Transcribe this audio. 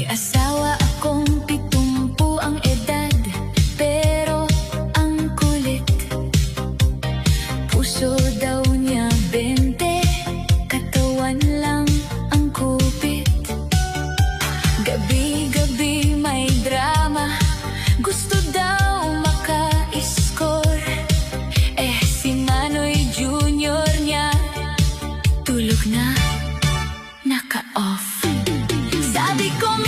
asawa akong 70 ang edad, pero ang kulit. Puso daw niya 20, katawan lang ang kupit. Gabi-gabi may drama, gusto daw maka-score. Si Manoy Junior niya tulog na, naka-off. Sabi ko